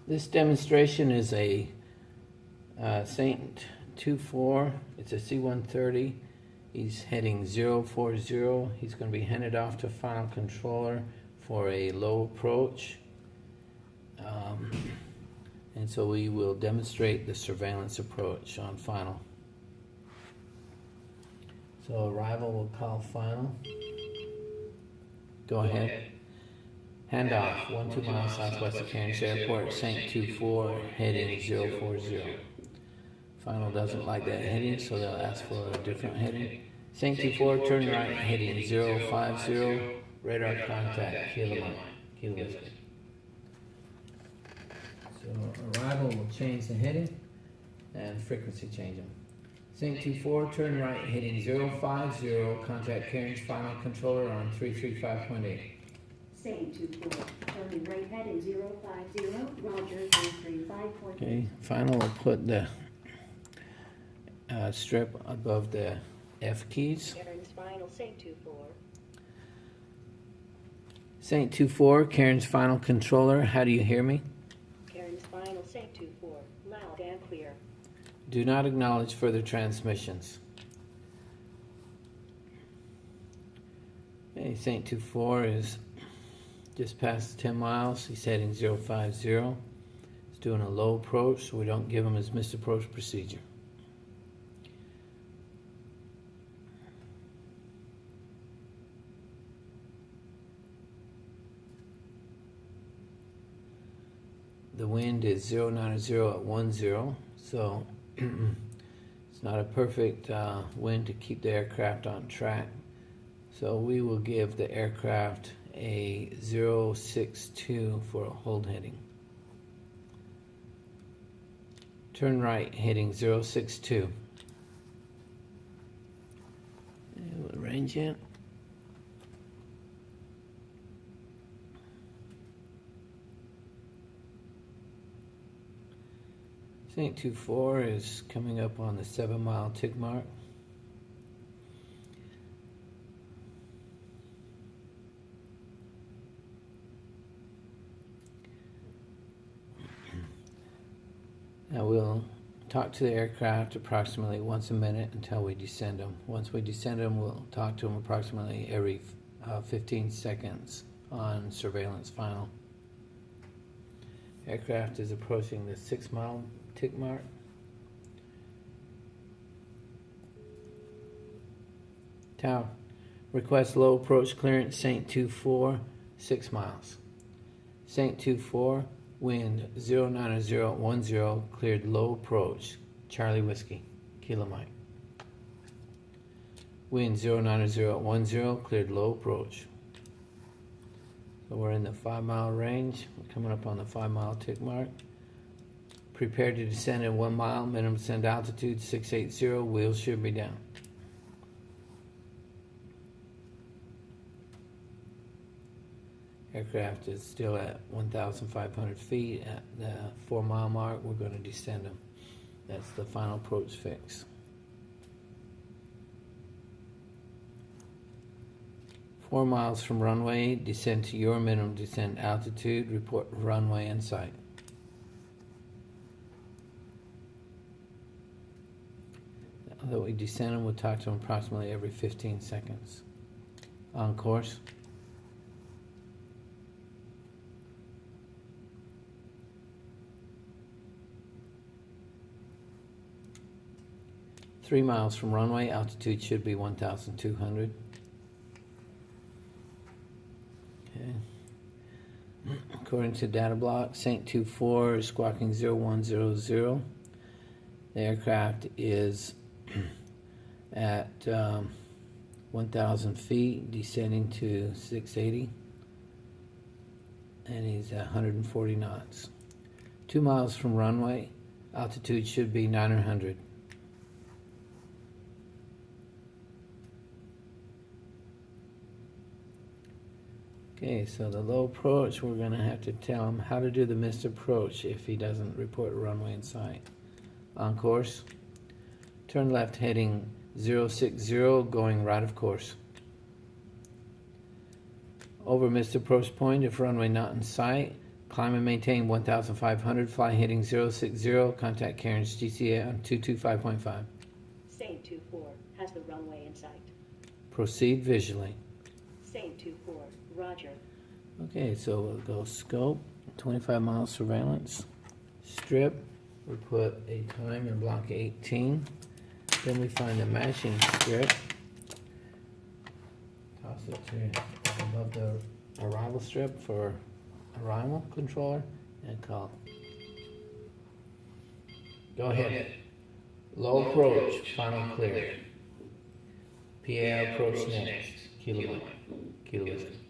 This demonstration is a Saint 24. It's a C-130. He's heading 040. He's going to be handed off to final controller for a low approach. And so we will demonstrate the surveillance approach on final. So arrival will call final. Go ahead. Handoff, 12 miles southwest of Cairns Airport, Saint 24, heading 040. Final doesn't like that heading, so they'll ask for a different heading. Saint 24, turn right, heading 050, radar contact, Kilo Whiskey. So arrival will change the heading and frequency change them. Saint 24, turn right, heading 050, contact Cairns final controller on 335.8. Saint 24, turning right heading 050, Roger 335.8. Okay, final will put the strip above the F keys. Cairns final, Saint 24. Saint 24, Cairns final controller, how do you hear me? Cairns final, Saint 24, loud and clear. Do not acknowledge further transmissions. Okay, Saint 24 is just past 10 miles. He's heading 050. He's doing a low approach, so we don't give him his missed approach procedure. The wind is 090 at 10, so it's not a perfect wind to keep the aircraft on track. So we will give the aircraft a 062 for a hold heading. Turn right, heading 062. And we'll range it. Saint 24 is coming up on the 7-mile tick mark. Now we'll talk to the aircraft approximately once a minute until we descend them. Once we descend them, we'll talk to them approximately every 15 seconds on surveillance final. Aircraft is approaching the 6-mile tick mark. Tower, request low approach clearance, Saint 24, 6 miles. Saint 24, wind 090 at 10, cleared low approach, Charlie Whiskey, Kilo Mike. Wind 090 at 10, cleared low approach. So we're in the 5-mile range. We're coming up on the 5-mile tick mark. Prepare to descend at 1 mile, minimum descent altitude 680, wheels should be down. Aircraft is still at 1,500 feet. At the 4-mile mark, we're going to descend them. That's the final approach fix. Four miles from runway, descend to your minimum descent altitude, report runway in sight. Now that we descend them, we'll talk to them approximately every 15 seconds. On course. Three miles from runway, altitude should be 1,200. Okay. According to data block, Saint 24 is squawking 0100. The aircraft is at 1,000 feet, descending to 680, and he's at 140 knots. 2 miles from runway, altitude should be 900. Okay, so the low approach, we're going to have to tell him how to do the missed approach if he doesn't report a runway in sight. On course, turn left heading 060, going right of course. Over missed approach point, if runway not in sight, Climb and maintain 1,500, fly heading 060, contact Cairns GCA on 225.5. Same 24, has the runway in sight. Proceed visually. Same 24, roger. Okay, so we'll go scope, 25 mile surveillance, strip, we put a time in block 18, then we find the matching strip, toss it to above the arrival strip for arrival controller, and call. Go ahead. Low approach, final clear. PA approach next, Kilo 1, Kilo Whiskey.